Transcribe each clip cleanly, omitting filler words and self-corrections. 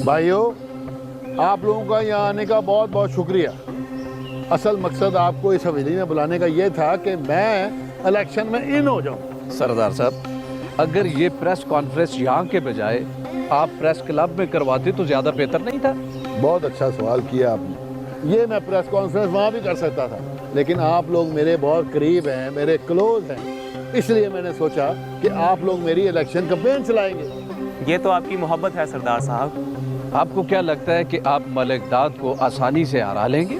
भाइयों, आप लोगों का यहाँ आने का बहुत बहुत शुक्रिया। असल मकसद आपको इस हवेली में बुलाने का ये था कि मैं इलेक्शन में इन हो जाऊँ। सरदार साहब, अगर ये प्रेस कॉन्फ्रेंस यहाँ के बजाय आप प्रेस क्लब में करवाते तो ज़्यादा बेहतर नहीं था? बहुत अच्छा सवाल किया आपने। ये मैं प्रेस कॉन्फ्रेंस वहाँ भी कर सकता था, लेकिन आप लोग मेरे बहुत करीब हैं, मेरे क्लोज हैं, इसलिए मैंने सोचा कि आप लोग मेरी इलेक्शन कैंपेन चलाएंगे। ये तो आपकी मोहब्बत है सरदार साहब। आपको क्या लगता है कि आप मलिक दाद को आसानी से हरा लेंगे?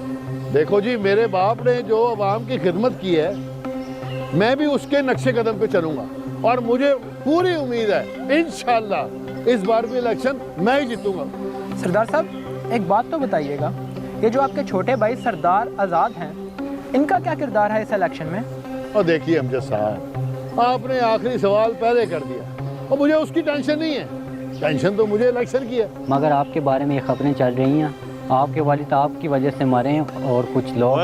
देखो जी, मेरे बाप ने जो अवाम की खिदमत की है, मैं भी उसके नक्शे कदम पे चलूंगा और मुझे पूरी उम्मीद है इंशाल्लाह इस बार भी इलेक्शन मैं ही जीतूंगा। सरदार साहब, एक बात तो बताइएगा, ये जो आपके छोटे भाई सरदार आज़ाद हैं, इनका क्या किरदार है इस इलेक्शन में? और देखिए अमजद साहब, आपने आखिरी सवाल पहले कर दिया और मुझे उसकी टेंशन नहीं है। टेंशन तो मुझे इलेक्शन की है। मगर आपके बारे में ये खबरें चल रही हैं, आपके वालिद आपकी वजह से मरे हैं और कुछ लोग।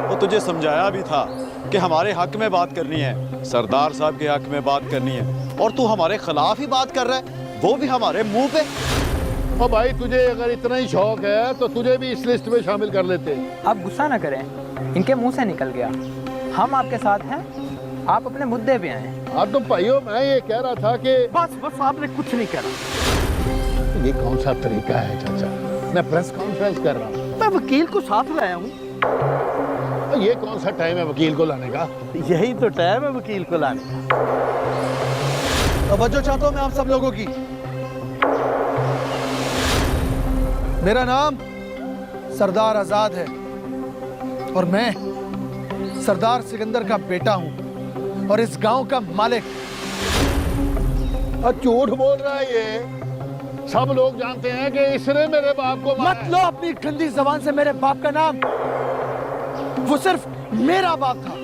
वो तुझे समझाया भी था कि हमारे हक में बात करनी है, सरदार साहब के हक में बात करनी है, और तू हमारे खिलाफ ही बात कर रहा है, वो भी हमारे मुंह पे। और भाई, तुझे अगर इतना ही शौक है तो तुझे भी इस लिस्ट में शामिल कर लेते। आप गुस्सा ना करें, इनके मुंह से निकल गया। हम आपके साथ हैं, आप अपने मुद्दे पे आए। हाँ तो भाइयों, मैं ये कह रहा था कि बस आपने कुछ नहीं करा। ये कौन सा तरीका है चाचा? मैं प्रेस कॉन्फ्रेंस कर रहा हूँ, मैं वकील को साथ लाया हूँ। ये कौन सा टाइम है वकील को लाने का? यही तो टाइम है वकील को लाने का। तवज्जो चाहता हूं मैं आप सब लोगों की। मेरा नाम सरदार आजाद है और मैं सरदार सिकंदर का बेटा हूं और इस गांव का मालिक। झूठ बोल रहा है ये। सब लोग जानते हैं कि इसने मेरे बाप को मारा मत लो अपनी गंदी जबान से मेरे बाप का नाम। वो सिर्फ मेरा बाप था।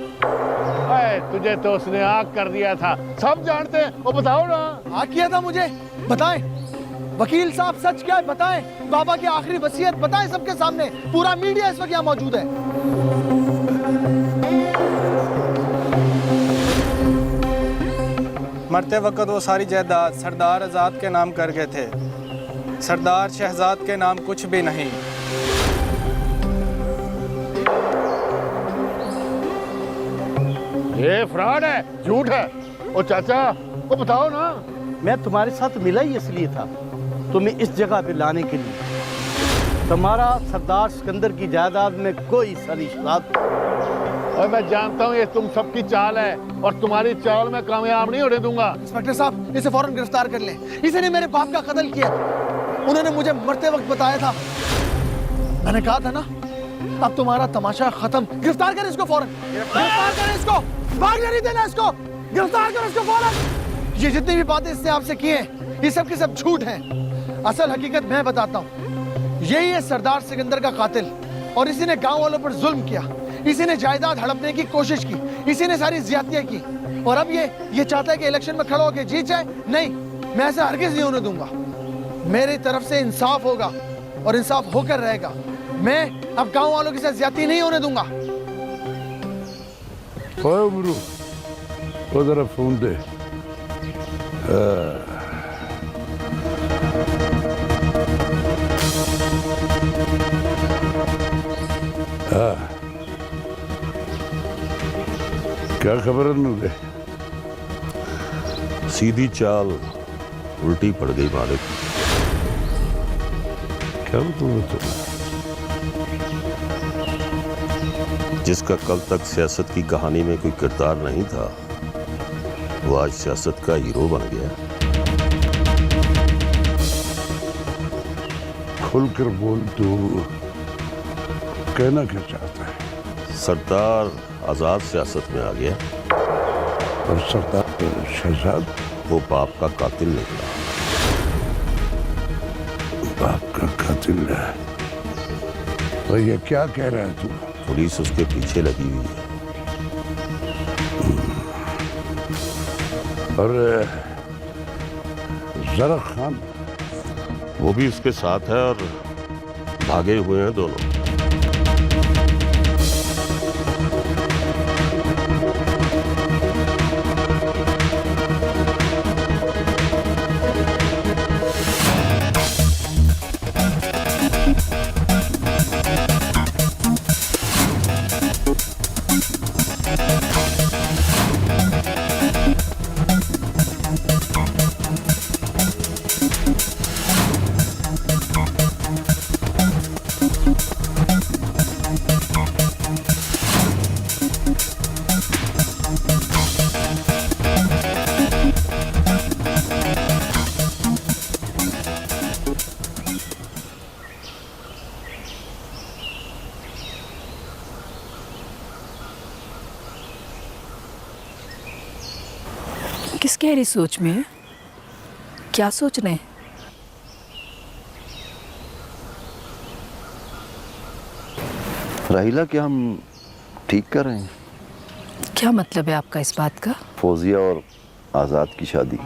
तुझे तो उसने आग कर दिया था, सब जानते हैं। वो बताओ ना। आग किया था मुझे? बताएं वकील साहब, सच क्या है बताएं। बाबा की आखिरी वसीयत बताएं सबके सामने। पूरा मीडिया इस वक्त यहाँ मौजूद है। मरते वक्त वो सारी जायदाद सरदार आज़ाद के नाम कर गए थे। सरदार शहजाद के नाम कुछ भी नहीं। ये फ्रॉड है, झूठ है। ओ चाचा, वो बताओ ना। मैं तुम्हारे साथ मिला ही इसलिए था, तुम्हें इस जगह पे लाने के लिए। तुम्हारा सरदार सिकंदर की जायदाद में कोई सरिश्ता। और मैं जानता हूँ ये तुम सबकी चाल है और तुम्हारी चाल में कामयाब नहीं होने दूंगा। इंस्पेक्टर साहब, इसे फौरन गिरफ्तार कर लें। इसी ने मेरे बाप का कत्ल किया। उन्होंने मुझे मरते वक्त बताया था। मैंने कहा था ना, अब तुम्हारा तमाशा खत्म। गिरफ्तार करें इसको फौरन। गिरफ्तार करें इसको। भागने नहीं देना इसको। गिरफ्तार करें इसको फौरन। ये जितनी भी बातें इसने आपसे की हैं, ये सब की सब झूठ हैं। असल हकीकत मैं बताता हूँ। यही है सरदार सिकंदर का कातिल और इसी ने गांव वालों पर जुल्म किया। इसी ने जायदाद हड़पने की कोशिश की। इसी ने सारी ज्यादतियां की और अब ये चाहता है कि इलेक्शन में खड़ा होकर जीत जाए। नहीं, मैं ऐसा हरगिज नहीं होने दूंगा। मेरी तरफ से इंसाफ होगा और इंसाफ होकर रहेगा। मैं अब गांव वालों के साथ ज्यादती नहीं होने दूंगा। गुरु, वो जरा फोन दे। क्या खबर है? सीधी चाल उल्टी पड़ गई मालिक। क्या तुम जिसका कल तक सियासत की कहानी में कोई किरदार नहीं था, वो आज सियासत का हीरो बन गया। खुलकर बोल, तू कहना क्या चाहता है? सरदार आजाद सियासत में आ गया और सरदार शहजाद वो बाप का कातिल निकला। बाप का कातिल है? और ये क्या कह रहा है तू? पुलिस उसके पीछे लगी हुई है। और जरा खान? वो भी उसके साथ है और भागे हुए हैं दोनों। किस गहरी सोच में है? क्या सोच रहे हैं? राहिला, क्या हम ठीक कर रहे हैं? क्या मतलब है आपका इस बात का? फौजिया और आज़ाद की शादी।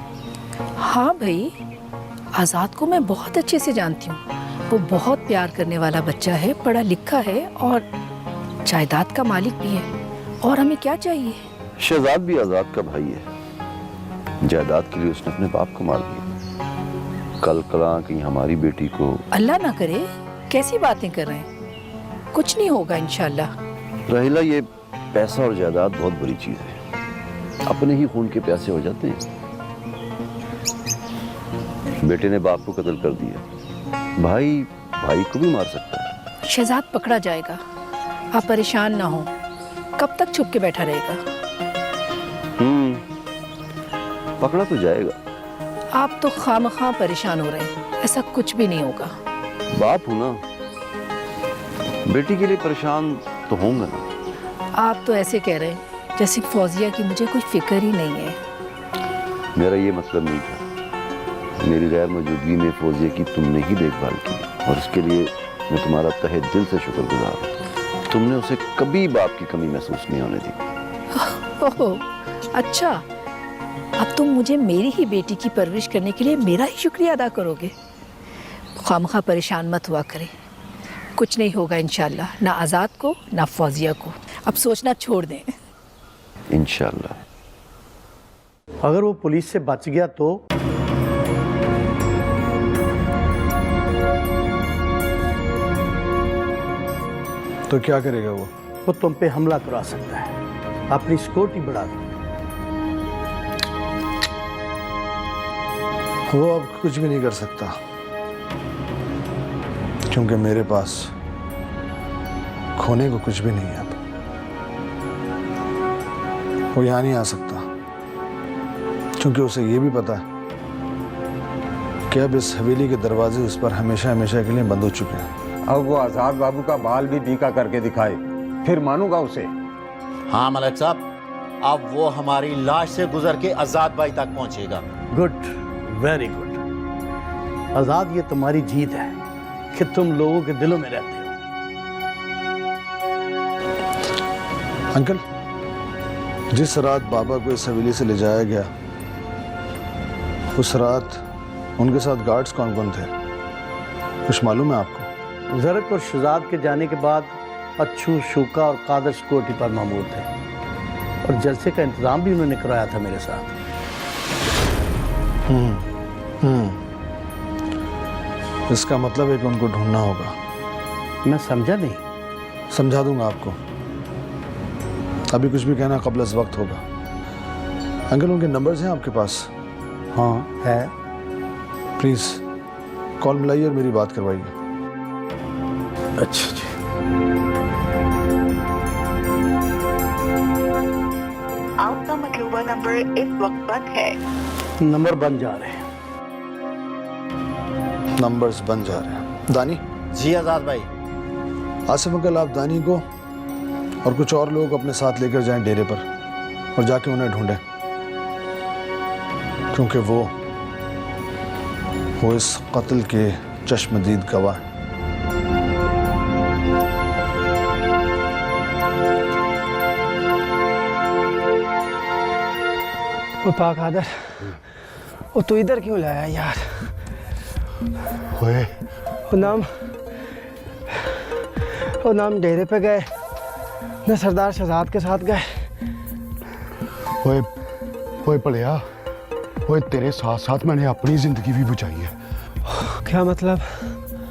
हाँ भाई, आज़ाद को मैं बहुत अच्छे से जानती हूँ। वो बहुत प्यार करने वाला बच्चा है, पढ़ा लिखा है और जायदाद का मालिक भी है। और हमें क्या चाहिए? शहजाद भी आज़ाद का भाई है। जायदाद के लिए उसने अपने बाप को मार दिया। कल कला कहीं हमारी बेटी को। अल्लाह ना करे, कैसी बातें कर रहे हैं? कुछ नहीं होगा इंशाल्लाह। राहिला, ये पैसा और जायदाद बहुत बुरी चीज है। अपने ही खून के प्यासे हो जाते हैं। बेटे ने बाप को कत्ल कर दिया, भाई भाई को भी मार सकता है। शहजाद पकड़ा जाएगा, आप परेशान ना हो। कब तक छुप के बैठा रहेगा? पकड़ा तो जाएगा। आप तो खामखा परेशान हो रहे हैं। ऐसा कुछ भी नहीं होगा। बाप हूं ना, बेटी के लिए परेशान तो होंगे ना। आप तो ऐसे कह रहे हैं जैसे फौजिया की मुझे कोई फिक्र ही नहीं है। मेरा ये मतलब नहीं था। मेरी गैर मौजूदगी में फौजिया की तुमने ही देखभाल की और इसके लिए मैं तुम्हारा तहे दिल से शुक्रगुजार हूँ। तुमने उसे कभी बाप की कमी महसूस नहीं होने दी। ओह अच्छा, अब तुम मुझे मेरी ही बेटी की परवरिश करने के लिए मेरा ही शुक्रिया अदा करोगे? खामखा परेशान मत हुआ करें, कुछ नहीं होगा इंशाल्लाह, ना आज़ाद को ना फौजिया को। अब सोचना छोड़ दें। इंशाल्लाह। अगर वो पुलिस से बच गया तो? तो क्या करेगा वो? वो तुम पे हमला करा सकता है, अपनी सिक्योरिटी बढ़ा दो। वो अब कुछ भी नहीं कर सकता, क्योंकि मेरे पास खोने को कुछ भी नहीं है। अब वो यहाँ नहीं आ सकता, क्योंकि उसे ये भी पता है कि अब इस हवेली के दरवाजे उस पर हमेशा हमेशा के लिए बंद हो चुके हैं। अब वो आजाद बाबू का बाल भी बीका करके दिखाए, फिर मानूंगा उसे। हाँ मलिक साहब, अब वो हमारी लाश से गुजर के आजाद भाई तक पहुंचेगा। Good, very good. आजाद, ये तुम्हारी जीत है कि तुम लोगों के दिलों में रहते हो। अंकल, जिस रात बाबा को इस हवेली से ले जाया गया, उस रात उनके साथ गार्ड्स कौन कौन थे, कुछ मालूम है आपको? जरक और शहजाद के जाने के बाद अच्छू, शूका और कादर सिक्योरिटी पर मामूर थे और जलसे का इंतजाम भी उन्होंने कराया था मेरे साथ। इसका मतलब है कि उनको ढूंढना होगा। मैं समझा नहीं। समझा दूंगा आपको, अभी कुछ भी कहना कबल अज़ वक्त होगा। अंकल, उनके नंबर्स हैं आपके पास? हाँ है। प्लीज़ कॉल मिलाइए और मेरी बात करवाइए। अच्छा जी। आपका मतलूबा नंबर इस वक्त बंद है। नंबर बन जा रहे हैं। नंबर्स बन जा रहे हैं। दानी? जी आजाद भाई। आसिफ अंकल, आप दानी को और कुछ और लोग अपने साथ लेकर जाएं डेरे पर और जाके उन्हें ढूंढें, क्योंकि वो इस कत्ल के चश्मदीद गवाह हैं। वो पाक आदर, वो तू इधर क्यों लाया यार? वो नाम डेरे पे गए न सरदार शहजाद के साथ गए। ओए पढ़िया, ओए तेरे साथ साथ मैंने अपनी जिंदगी भी बचाई है। क्या मतलब?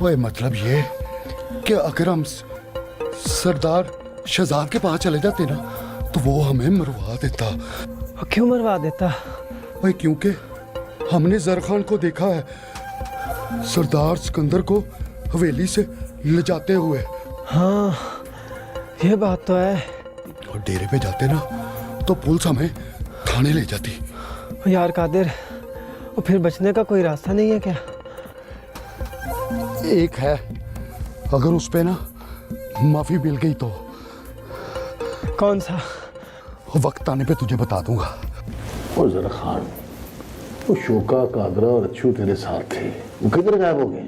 ओए मतलब ये कि अगर हम सरदार शहजाद के पास चले जाते ना तो वो हमें मरवा देता। क्यों मरवा देता? ओए क्योंकि हमने जर खान को देखा है सरदार सिकंदर को हवेली से ले जाते हुए। हाँ ये बात तो है। और डेरे पे जाते ना तो पुलिस हमें थाने ले जाती। यार कादिर, और फिर बचने का कोई रास्ता नहीं है क्या? एक है, अगर उस पे ना माफी मिल गई तो। कौन सा? वक्त आने पे तुझे बता दूंगा। और जरा खान वो शोका, कादरा और अच्छू तेरे साथ थे, वो किधर गायब हो गए?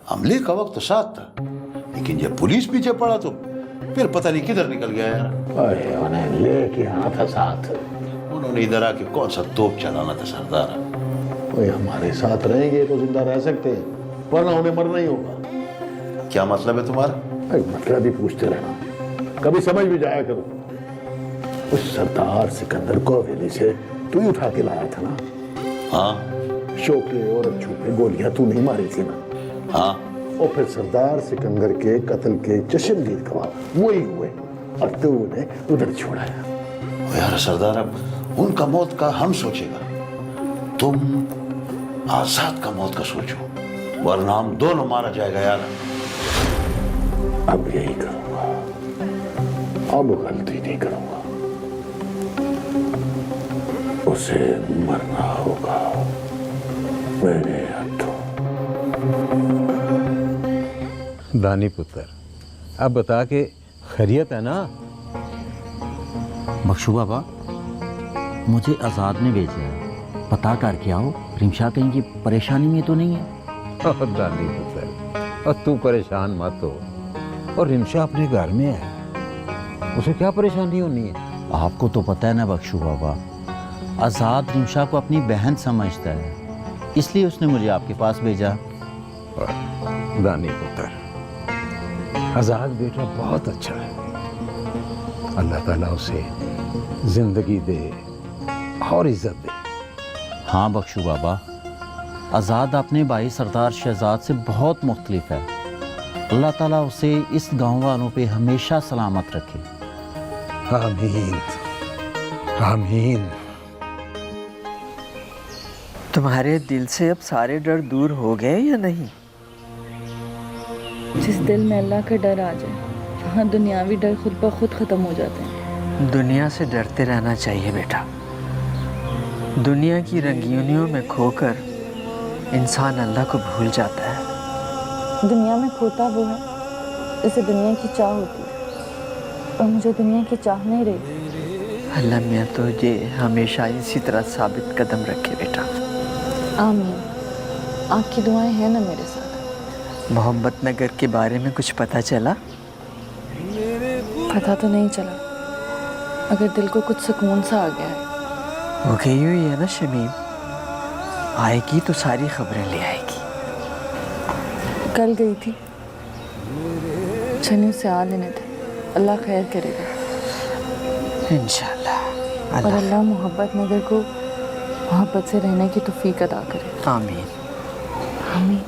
हमले का वक्त तो साथ था, लेकिन जब पुलिस पीछे पड़ा तो फिर पता नहीं किधर निकल गया यार। अरे उन्हें लेके आना था साथ। उन्होंने इधर आके कौन सा तोप चलाना था सरदार। ओए हमारे साथ रहेंगे तो जिंदा रह सकते हैं, वरना उन्हें मरना ही होगा। क्या मतलब है तुम्हारा? मतलब ही पूछते रहना, कभी समझ भी जाया करो। उस सरदार सिकंदर को हवेली से तू ही उठा के लाया था ना? हाँ। शोके और अच्छू पे गोलियां तू नहीं मारी थी ना? हाँ। और फिर सरदार सिकंदर के कत्ल के चश्मदीद गवाह वही हुए और तू उन्हें उधर छोड़ाया। यार सरदार, अब उनका मौत का हम सोचेगा, तुम आजाद का मौत का सोचो, वरना हम दोनों मारा जाएगा यार। अब यही करूंगा, अब गलती नहीं करूंगा। उसे मरना होगा मेरे हाथों। दानी पुत्र, अब बता के खैरियत है ना? बख्शू बाबा, मुझे आज़ाद ने भेजा है, पता करके आओ रिमशा कहीं की परेशानी में तो नहीं है। और दानी पुत्र, और तू परेशान मत हो, और रिमशा अपने घर में है, उसे क्या परेशानी होनी है? आपको तो पता है ना बख्शू बाबा, आज़ाद रिमशा को अपनी बहन समझता है, इसलिए उसने मुझे आपके पास भेजा। दानी पुत्र, आज़ाद बेटा बहुत अच्छा है, अल्लाह ताला उसे जिंदगी दे और इज्जत दे। हाँ बख्शू बाबा, आज़ाद अपने भाई सरदार शहजाद से बहुत मुख्तलिफ है, अल्लाह ताला उसे इस गांव वालों पे हमेशा सलामत रखे। आमीन आमीन। तुम्हारे दिल से अब सारे डर दूर हो गए या नहीं? जिस दिल में अल्लाह का डर आ जाए, वहाँ दुनियावी डर खुद ब खुद ख़त्म हो जाते हैं। दुनिया से डरते रहना चाहिए बेटा। दुनिया की रंगीनियों में खोकर इंसान अल्लाह को भूल जाता है। दुनिया में खोता वो है जिसे दुनिया की चाह होती है, और मुझे दुनिया की चाह नहीं रही। अल्लाह मियाँ तुझे हमेशा इसी तरह साबित कदम रखे बेटा। आमीन। आपकी दुआएं हैं ना मेरे साथ। मोहब्बत नगर के बारे में कुछ पता चला? पता तो नहीं चला, अगर दिल को कुछ सुकून सा आ गया है। वो गई हुई है ना शमीम, आएगी तो सारी खबरें ले आएगी। कल गई थी, चने उसे आ लेने थे, अल्लाह खैर करेगा इंशाल्लाह। और अल्लाह मोहब्बत नगर को मोहब्बत से रहने की तौफीक अदा करे। आमीन आमीन।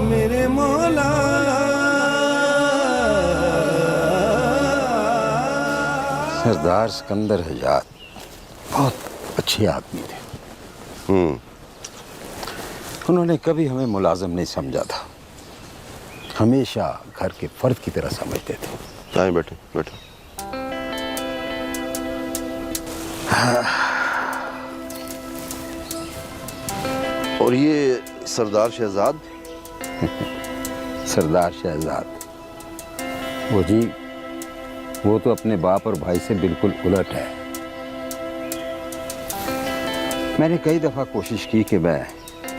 मेरे मौला सरदार सिकंदर आज़ाद बहुत अच्छे आदमी थे। उन्होंने कभी हमें मुलाजिम नहीं समझा था, हमेशा घर के फर्द की तरह समझते थे। आए बैठे बैठे। और ये सरदार शहजाद? सरदार शहजाद, वो जी, वो तो अपने बाप और भाई से बिल्कुल उलट है। मैंने कई दफ़ा कोशिश की कि मैं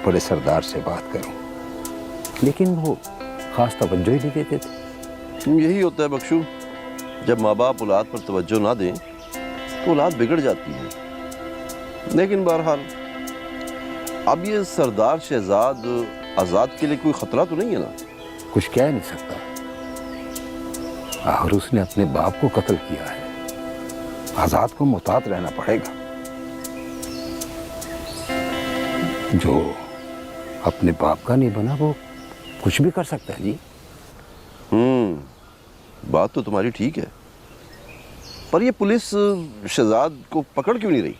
बड़े सरदार से बात करूं, लेकिन वो खास तवज्जो ही नहीं देते थे। यही होता है बख्शू, जब माँ बाप औलाद पर तवज्जो ना दें तो औलाद बिगड़ जाती है। लेकिन बहरहाल अब ये सरदार शहजाद आज़ाद के लिए कोई खतरा तो नहीं है ना? कुछ कह नहीं सकता, और उसने अपने बाप को कत्ल किया है, आज़ाद को मुहतात रहना पड़ेगा। जो अपने बाप का नहीं बना वो कुछ भी कर सकता है जी। बात तो तुम्हारी ठीक है, पर ये पुलिस शहजाद को पकड़ क्यों नहीं रही?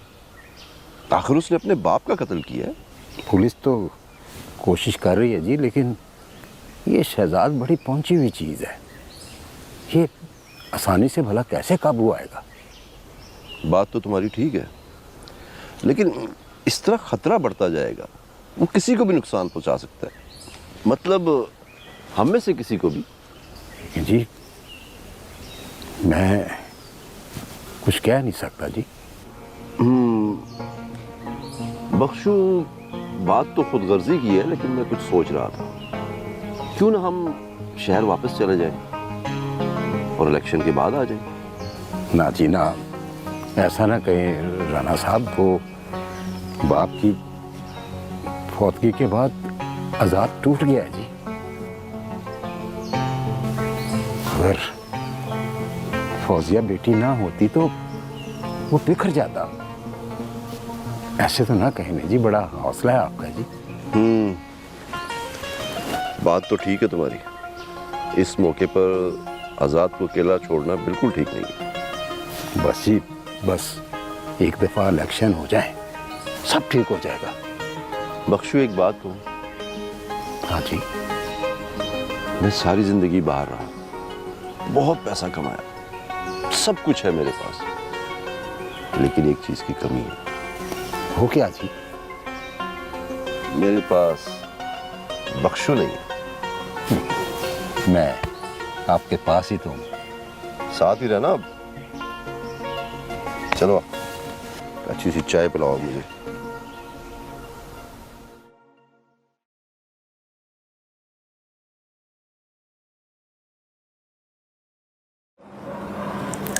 आखिर उसने अपने बाप का कत्ल किया है। पुलिस तो कोशिश कर रही है जी, लेकिन ये शहजाद बड़ी पहुंची हुई चीज़ है, ये आसानी से भला कैसे काबू आएगा? बात तो तुम्हारी ठीक है, लेकिन इस तरह खतरा बढ़ता जाएगा, वो किसी को भी नुकसान पहुंचा सकता है, मतलब हम में से किसी को भी। जी मैं कुछ कह नहीं सकता जी। बख्शू, बात तो खुद गर्जी की है, लेकिन मैं कुछ सोच रहा था, क्यों ना हम शहर वापस चले जाएं और इलेक्शन के बाद आ जाएं। ना जी ना, ऐसा ना कहें राना साहब। वो बाप की फौतगी के बाद आजाद टूट गया है जी। अगर फौजिया बेटी ना होती तो वो बिखर जाता। ऐसे तो ना कहने जी, बड़ा हौसला है आपका जी। बात तो ठीक है तुम्हारी। इस मौके पर आजाद को अकेला छोड़ना बिल्कुल ठीक नहीं है। बस जी, बस एक दफा इलेक्शन हो जाए, सब ठीक हो जाएगा। बख्शू, एक बात कहूं? हाँ जी। मैं सारी जिंदगी बाहर रहा, बहुत पैसा कमाया, सब कुछ है मेरे पास, लेकिन एक चीज की कमी है। वो क्या जी? मेरे पास बख्शू नहीं है। मैं आपके पास ही तो हूं। साथ ही रहना। अब चलो, अच्छी सी चाय पिलाओ मुझे।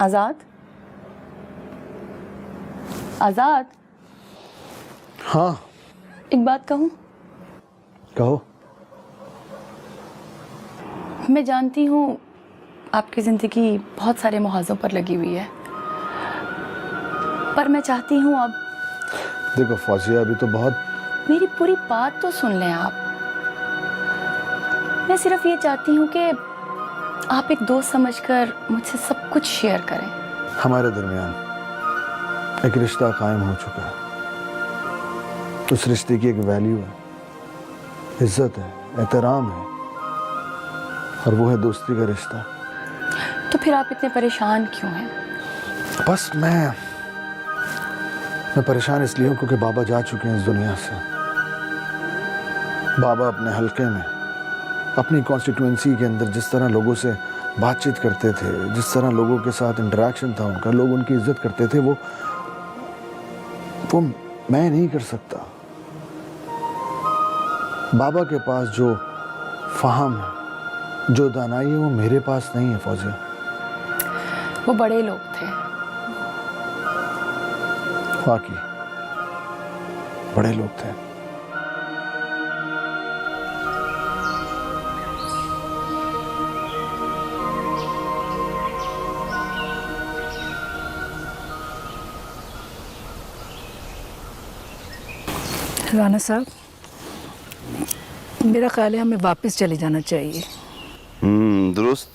आजाद, आजाद। हाँ, एक बात कहूँ? कहो। मैं जानती हूँ आपकी ज़िंदगी बहुत सारे मुहाज़ों पर लगी हुई है, पर मैं चाहती हूँ अब। देखो फौजिया, अभी तो बहुत। मेरी पूरी बात तो सुन लें आप। मैं सिर्फ ये चाहती हूँ कि आप एक दोस्त समझकर मुझसे सब कुछ शेयर करें। हमारे दरमियान एक रिश्ता कायम हो चुका है। उस रिश्ते की एक वैल्यू है, इज्जत है, एहतराम है, और वो है दोस्ती का रिश्ता। तो फिर आप इतने परेशान क्यों हैं? बस मैं परेशान इसलिए हूँ क्योंकि बाबा जा चुके हैं इस दुनिया से। बाबा अपने हलके में, अपनी कॉन्स्टिट्यूएंसी के अंदर जिस तरह लोगों से बातचीत करते थे, जिस तरह लोगों के साथ इंटरेक्शन था उनका, लोग उनकी इज्जत करते थे, वो मैं नहीं कर सकता। बाबा के पास जो फ़हम है, जो दानाई है, वो मेरे पास नहीं है फौजिया। वो बड़े लोग थे। वाकई बड़े लोग थे। राना साहब, मेरा ख्याल है हमें वापस चले जाना चाहिए। दुरुस्त।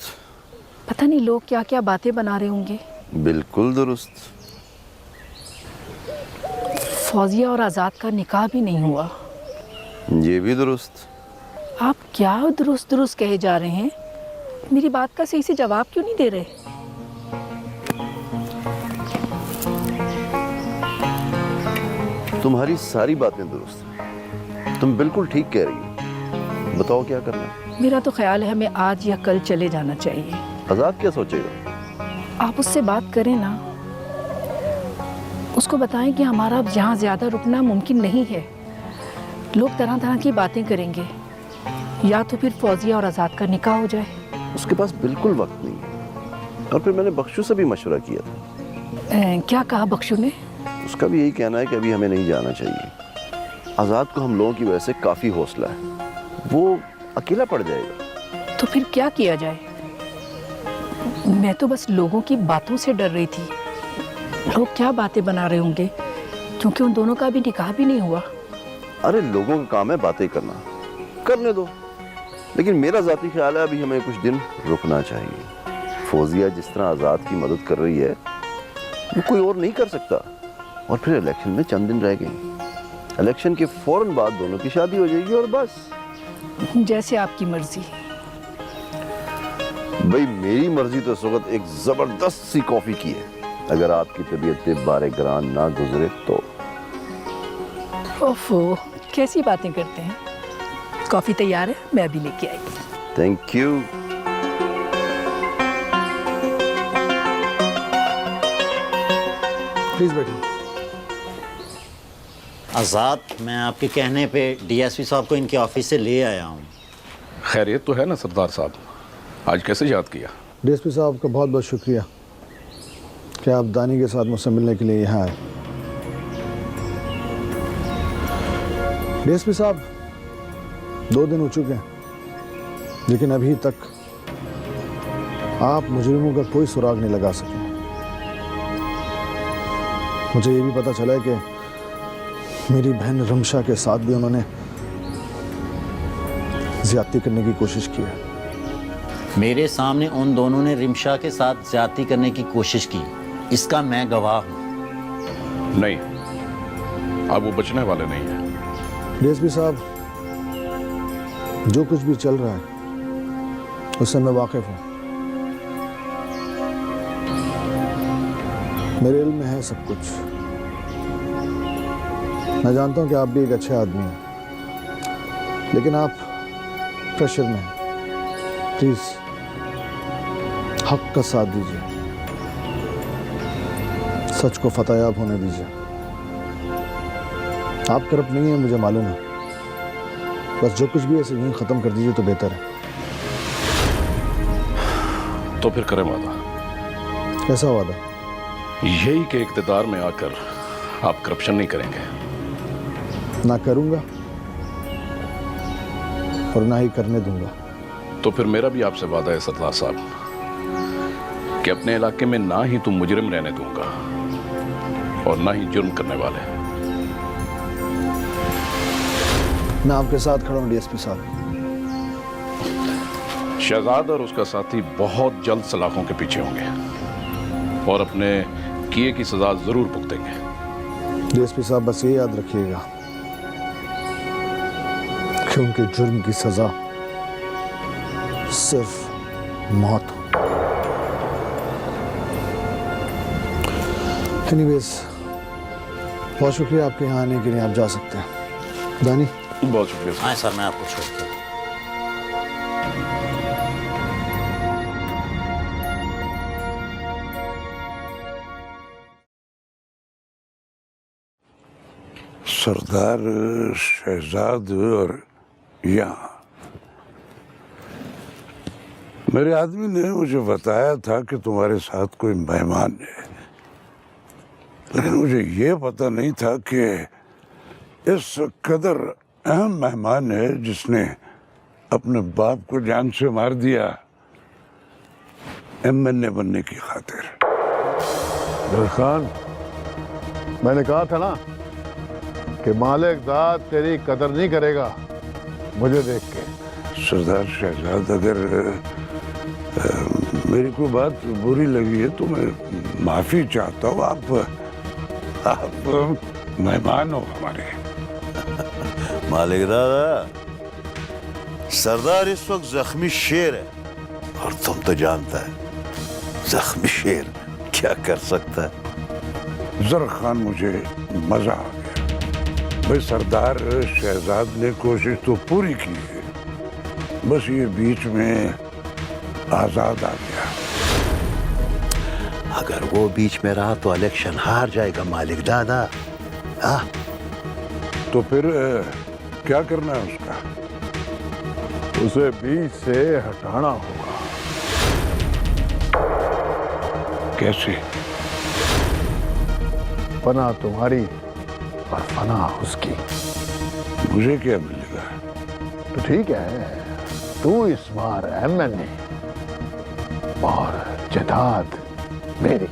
पता नहीं लोग क्या क्या बातें बना रहे होंगे। बिल्कुल दुरुस्त। फौजिया और आज़ाद का निकाह भी नहीं हुआ। ये भी दुरुस्त। आप क्या दुरुस्त दुरुस्त कहे जा रहे हैं? मेरी बात का सही से जवाब क्यों नहीं दे रहे? तुम्हारी सारी बातें दुरुस्त हैं। तुम बिल्कुल ठीक कह रही हो। बताओ क्या करना है? मेरा तो ख्याल है हमें आज या कल चले जाना चाहिए। आजाद क्या सोचेगा? आप उससे बात करें ना, उसको बताएं कि हमारा अब यहाँ ज़्यादा रुकना मुमकिन नहीं है। लोग तरह तरह की बातें करेंगे, या तो फिर फौजिया और आज़ाद का निकाह हो जाए। उसके पास बिल्कुल वक्त नहीं है, और फिर मैंने बख्शू से भी मशवरा किया था। क्या कहा बख्शू ने? उसका भी यही कहना है कि अभी हमें नहीं जाना चाहिए। आज़ाद को हम लोगों की वजह से काफ़ी हौसला है, वो अकेला पड़ जाएगा। तो फिर क्या किया जाए? मैं तो बस लोगों की बातों से डर रही थी। लोग क्या बातें बना रहे होंगे, क्योंकि उन दोनों का भी निकाह भी नहीं हुआ। अरे लोगों का काम है बातें करना, करने दो। लेकिन मेरा ज़ाती ख्याल है अभी हमें कुछ दिन रुकना चाहिए। फौजिया जिस तरह आज़ाद की मदद कर रही है, वो कोई और नहीं कर सकता। और फिर इलेक्शन में चंद दिन रह गए। इलेक्शन के फौरन बाद दोनों की शादी हो जाएगी और बस। जैसे आपकी मर्जी। भाई मेरी मर्जी तो इस वक्त एक जबरदस्त सी कॉफी की है, अगर आपकी तबीयत पे बारे ग्रान ना गुजरे तो। ओफो, कैसी बातें करते हैं। कॉफी तैयार है, मैं अभी लेके आई। Thank you. प्लीज बैठिए। आज़ाद, मैं आपके कहने पे डीएसपी साहब को इनके ऑफिस से ले आया हूँ। खैरियत तो है ना सरदार साहब? आज कैसे याद किया? डीएसपी साहब का बहुत बहुत शुक्रिया कि आप दानी के साथ मुझसे मिलने के लिए यहाँ आए। डीएसपी साहब, 2 दिन हो चुके हैं, लेकिन अभी तक आप मुजरिमों का कोई सुराग नहीं लगा सके। मुझे ये भी पता चला है कि मेरी बहन रमशा के साथ भी उन्होंने ज्यादती करने की कोशिश की है। मेरे सामने उन दोनों ने रिमशा के साथ ज्यादती करने की कोशिश की, इसका मैं गवाह हूँ। नहीं, अब वो बचने वाले नहीं हैं। डीएसपी साहब, जो कुछ भी चल रहा है उससे मैं वाकिफ हूँ। मेरे इल्म में है सब कुछ। मैं जानता हूँ कि आप भी एक अच्छे आदमी हैं, लेकिन आप प्रेशर में हैं। प्लीज हक का साथ दीजिए, सच को फतेहयाब होने दीजिए। आप करप्ट नहीं है, मुझे मालूम है, बस जो कुछ भी है यहीं खत्म कर दीजिए तो बेहतर है। तो फिर करें वादा। कैसा वादा? यही कि इक़्तिदार में आकर आप करप्शन नहीं करेंगे। ना करूंगा और ना ही करने दूंगा। तो फिर मेरा भी आपसे वादा है सरदार साहब कि अपने इलाके में ना ही तुम मुजरिम रहने दूंगा और ना ही जुर्म करने वाले। मैं आपके साथ खड़ा हूं डीएसपी साहब। शहजाद और उसका साथी बहुत जल्द सलाखों के पीछे होंगे और अपने किए की सजा जरूर भुगतेंगे। डीएसपी साहब, बस ये याद रखिएगा कि उनके जुर्म की सजा सिर्फ मौत हो। एनीवेज, बहुत शुक्रिया आपके यहाँ आने के लिए। आप जा सकते हैं। दानी, बहुत शुक्रिया। हाँ सर, मैं आपको छोड़ता हूँ। सरदार शहजाद और यहाँ मेरे आदमी ने मुझे बताया था कि तुम्हारे साथ कोई मेहमान है, लेकिन मुझे ये पता नहीं था कि इस कदर अहम मेहमान है जिसने अपने बाप को जान से मार दिया एमएनए बनने की खातिर। खान, मैंने कहा था ना कि मालिक दाद तेरी कदर नहीं करेगा मुझे देख के। सरदार शहजाद, अगर मेरी कोई बात बुरी लगी है तो मैं माफी चाहता हूँ। आप मेहमान हो हमारे। मालिक दादा, सरदार इस वक्त जख्मी शेर है और तुम तो जानता है जख्मी शेर क्या कर सकता है। जर खान, मुझे मजा आ गया। भाई, सरदार शहजाद ने कोशिश तो पूरी की है, बस ये बीच में आजाद आ गया। अगर वो बीच में रहा तो इलेक्शन हार जाएगा मालिक दादा। तो फिर क्या करना है उसका? उसे बीच से हटाना होगा। कैसे? फना तुम्हारी और फना उसकी। मुझे क्या मिलेगा? तो ठीक है, तू इस बार एमएनए और जदाद मेरी।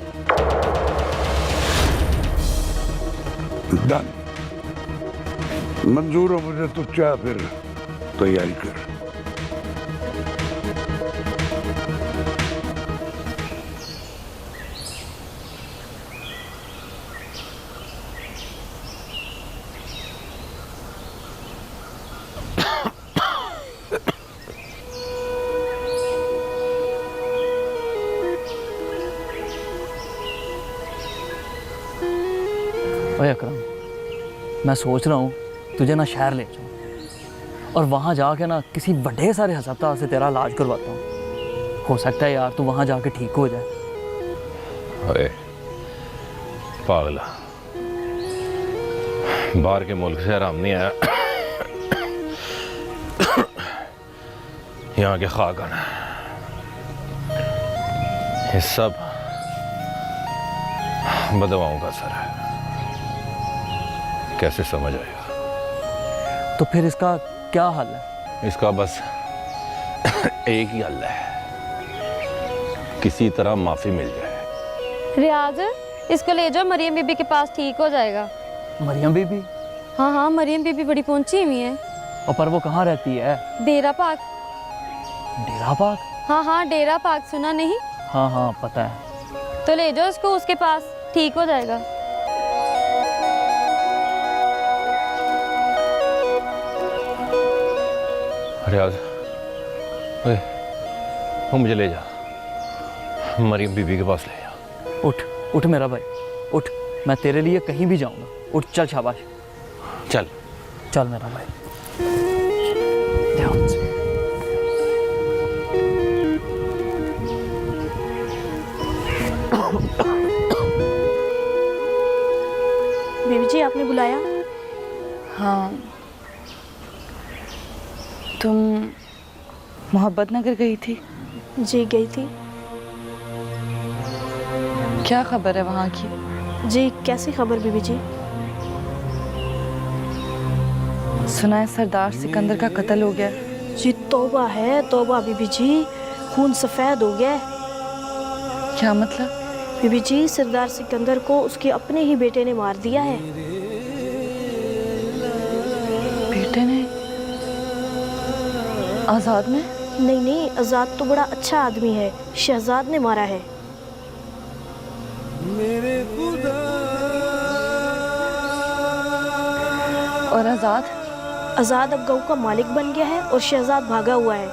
डन, मंजूर हो मुझे। तो क्या फिर तैयारी कर। ओए अकरम, मैं सोच रहा हूँ तुझे ना शहर ले जाऊँ और वहाँ जाके ना किसी बड़े सारे हस्पताल से तेरा इलाज करवाता हूँ। हो सकता है यार तू वहाँ जाके ठीक हो जाए। अरे पागला, बाहर के मुल्क से आराम नहीं आया, यहाँ के खाक आना। ये सब बदवाओं का असर है, कैसे समझ आएगा? तो फिर इसका क्या हल है? इसका बस एक ही हल है, किसी तरह माफी मिल जाए। रियाज, इसको ले जाओ मरियम बीबी के पास, ठीक हो जाएगा। मरियम बीबी? हाँ हाँ, मरियम बीबी बड़ी पहुंची हुई है। और पर वो कहाँ रहती है? डेरा पाक। डेरा पाक? हाँ हाँ, डेरा पाक, सुना नहीं? हाँ हाँ पता है। तो ले जाओ उसको उसके पास, ठीक हो जाएगा। रियाज, ओए, वो मुझे ले जा, मरियम बीबी के पास ले जा। उठ उठ मेरा भाई, उठ, मैं तेरे लिए कहीं भी जाऊंगा। उठ, चल शाबाश, चल चल मेरा भाई, ध्यान से। बीबी जी, आपने बुलाया? हाँ, तुम मोहब्बत नगर गई थी? जी गई थी। क्या खबर है वहाँ की? जी, कैसी खबर बीबी जी? सुना है सरदार सिकंदर का कत्ल हो गया। जी तौबा है तौबा बीबी जी, खून सफ़ेद हो गया। क्या मतलब? बीबी जी, सरदार सिकंदर को उसके अपने ही बेटे ने मार दिया है। बेटे ने? आज़ाद ने? नहीं नहीं, आज़ाद तो बड़ा अच्छा आदमी है, शहजाद ने मारा है। और आज़ाद? आज़ाद अब गाँव का मालिक बन गया है और शहजाद भागा हुआ है।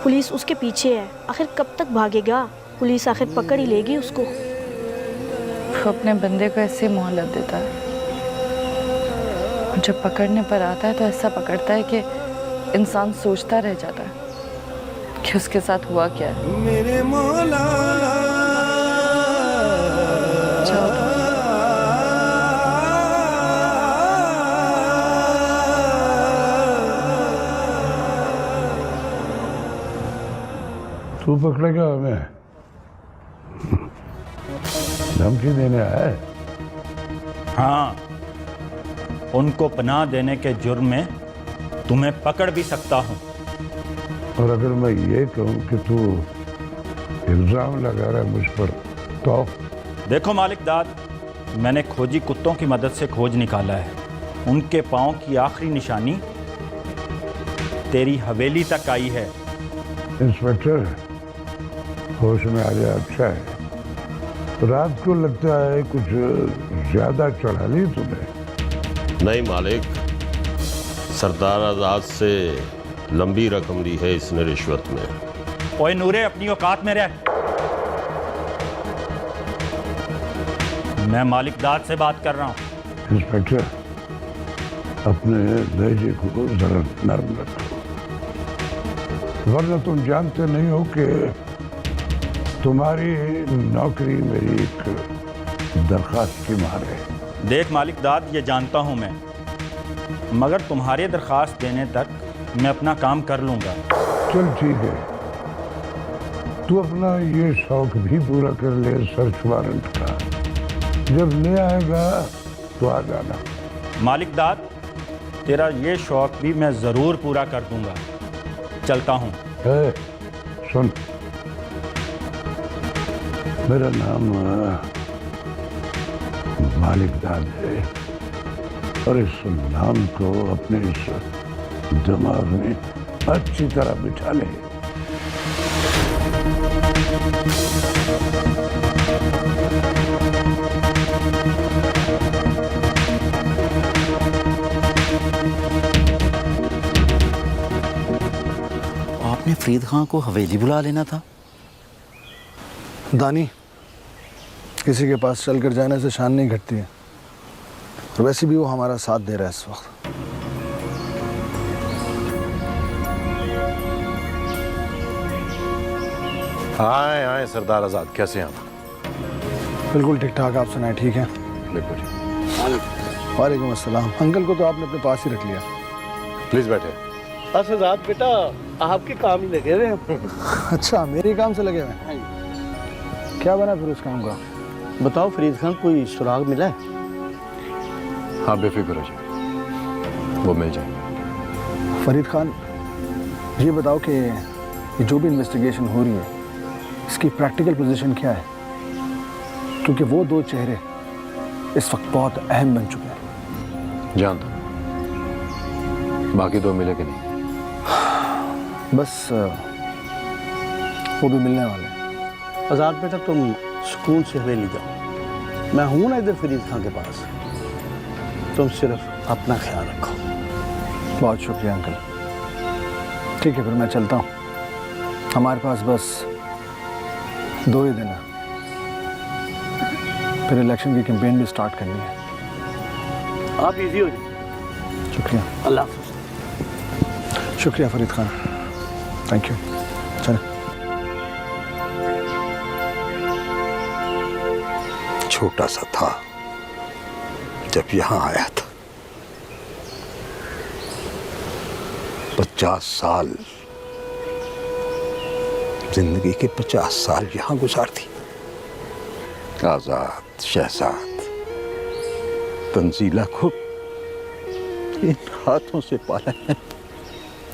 पुलिस उसके पीछे है, आखिर कब तक भागेगा? पुलिस आखिर पकड़ ही लेगी उसको। वो अपने बंदे को ऐसे मोहलत देता है, जब पकड़ने पर आता है तो ऐसा पकड़ता है कि इंसान सोचता रह जाता है कि उसके साथ हुआ क्या है। मेरे मौला तू पकड़ेगा हमें? धमकी देने आया है? हाँ, उनको पनाह देने के जुर्म में तुम्हें पकड़ भी सकता हूँ। और अगर मैं ये कहूँ कि तू इल्जाम लगा रहा है मुझ पर तो? देखो मालिक दाद, मैंने खोजी कुत्तों की मदद से खोज निकाला है। उनके पाँव की आखिरी निशानी तेरी हवेली तक आई है। इंस्पेक्टर, होश में आ जाए अच्छा है। रात को लगता है कुछ ज्यादा चढ़ा ली तुम्हें। नहीं मालिक, सरदार आजाद से लंबी रकम ली है इसने रिश्वत में। ओए नूरे, अपनी औकात में रह। मैं मालिक दाद से बात कर रहा हूँ। इंस्पेक्टर, अपने लहजे को जरा नरम रखो, वरना तुम जानते नहीं हो कि तुम्हारी नौकरी मेरी एक दरखास्त की मार है। देख मालिक दाद, ये जानता हूँ मैं, मगर तुम्हारी दरखास्त देने तक मैं अपना काम कर लूँगा। चल ठीक है, तू अपना ये शौक भी पूरा कर ले सर्च वारंट का। जब ले आएगा तो आ जाना। मालिक दाद, तेरा ये शौक भी मैं ज़रूर पूरा कर दूँगा। चलता हूँ। सुन, मेरा नाम मालिक दाद है और इस नाम को अपने इस दिमाग में अच्छी तरह बिठा ले। आपने फरीद खां को हवेली बुला लेना था। दानी, किसी के पास चलकर जाने से शान नहीं घटती है, और वैसे भी वो हमारा साथ दे रहा है इस वक्त। आए आए सरदार आजाद, कैसे हैं आप? बिल्कुल ठीक ठाक, आप सुनाए? ठीक है? बिल्कुल। वालेकुम अस्सलाम। अंकल को तो आपने अपने पास ही रख लिया। प्लीज बैठे। शहजाद बेटा आपके काम ही लगे हुए हैं। अच्छा, मेरे काम से लगे हुए हैं। क्या बना फिर उस काम का? बताओ फरीद खान, कोई सुराग मिला है? हाँ बेफिक्र हो जाए, वो मिल जाए। फरीद खान, ये बताओ कि ये जो भी इन्वेस्टिगेशन हो रही है इसकी प्रैक्टिकल पोजीशन क्या है? क्योंकि वो दो चेहरे इस वक्त बहुत अहम बन चुके हैं। जानता हूं, बाकी दो मिले कि नहीं? बस वो भी मिलने वाले हैं। आज़ाद बेटा तुम सुकून से हवेली जाओ, मैं हूं ना इधर फरीद खान के पास। तुम सिर्फ अपना ख्याल रखो। बहुत शुक्रिया अंकल। ठीक है, फिर मैं चलता हूँ। हमारे पास बस 2 ही दिन है, फिर इलेक्शन की कैंपेन भी स्टार्ट करनी है। आप इजी हो जाइए। शुक्रिया। अल्लाह हाफ़िज़। शुक्रिया फरीद खान, थैंक यू। चलें। छोटा सा था जब यहाँ आया था। 50 साल, जिंदगी के 50 साल यहाँ गुजार दी। आजाद, शहजाद, तंजीला को इन हाथों से पाला है।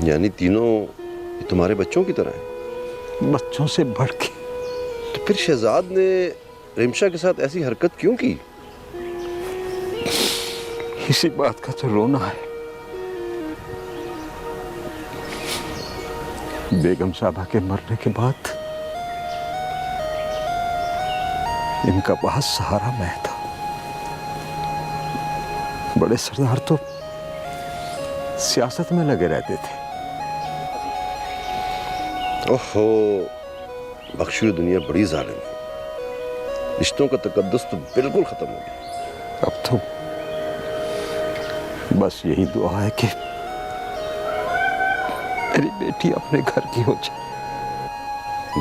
यानी तीनों तुम्हारे बच्चों की तरह हैं? बच्चों से बढ़ के। तो फिर शहजाद ने रिमशा के साथ ऐसी हरकत क्यों की? इसी बात का तो रोना है। बेगम साहबा के मरने के बाद इनका बहुत सहारा मैं था। बड़े सरदार तो सियासत में लगे रहते थे। ओहो, बख्शू, दुनिया बड़ी जालिम है। रिश्तों का तकद्दुस तो बिल्कुल खत्म हो गया। अब तो बस यही दुआ है कि मेरी बेटी अपने घर की हो जाए।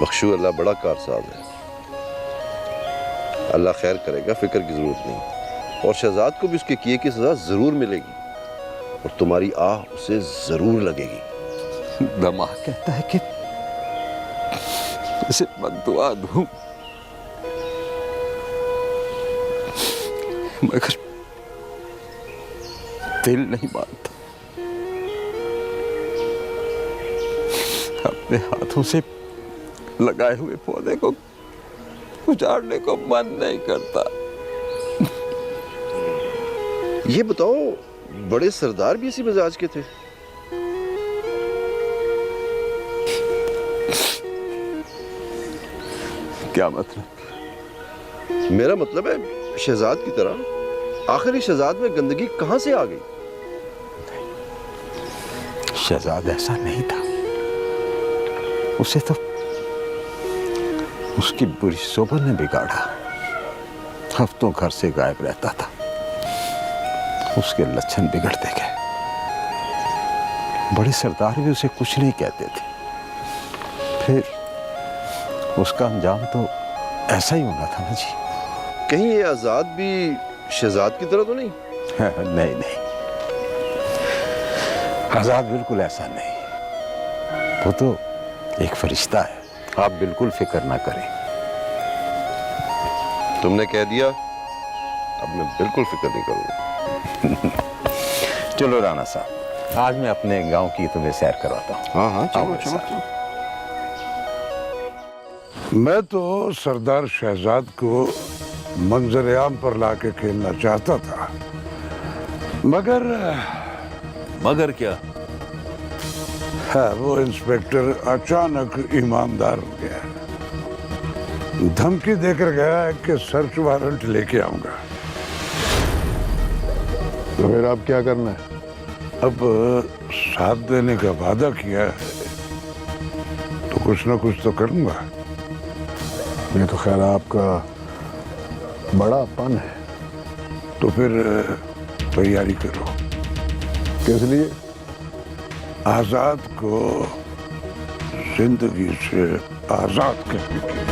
बख्शू, अल्लाह बड़ा कारसाज है, अल्लाह खैर करेगा, फिक्र की जरूरत नहीं। और शहजाद को भी उसके किए की सजा जरूर मिलेगी और तुम्हारी आह उसे जरूर लगेगी। दमाग कहता है कि इसे बद्दुआ दूं, मगर दिल नहीं मानता। अपने हाथों से लगाए हुए पौधे को उजाड़ने को मन नहीं करता। ये बताओ, बड़े सरदार भी इसी मिजाज के थे? क्या मतलब? मेरा मतलब है शहजाद की तरह। आखिर इस शहजाद में गंदगी कहां से आ गई? शहजाद ऐसा नहीं था। उसे तो उसकी बुरी सोबत ने बिगाड़ा। हफ्तों घर से गायब रहता था, उसके लक्षण बिगड़ते गए। बड़े सरदार भी उसे कुछ नहीं कहते थे। फिर उसका अंजाम तो ऐसा ही होना था ना जी। कहीं ये आजाद भी शहजाद की तरह तो नहीं? नहीं नहीं, आजाद बिल्कुल ऐसा नहीं। वो तो एक फरिश्ता है। आप बिल्कुल फिक्र ना करें। तुमने कह दिया, अब मैं बिल्कुल फिक्र नहीं करूंगा। चलो राणा साहब, आज मैं अपने गांव की तुम्हें सैर करवाता हूँ। हाँ हाँ, चलो चलो चलो। मैं तो सरदार शहजाद को मंजर आम पर लाके खेलना चाहता था, मगर क्या? है वो इंस्पेक्टर अचानक ईमानदार हो गया। धमकी देकर गया है कि सर्च वारंट लेके आऊंगा। तो फिर आप क्या करना है? अब साथ देने का वादा किया है तो कुछ ना कुछ तो करूंगा। ये तो खैर आपका बड़ापन है। तो फिर तैयारी करो। किस लिए? आजाद को जिंदगी से आजाद करने के लिए।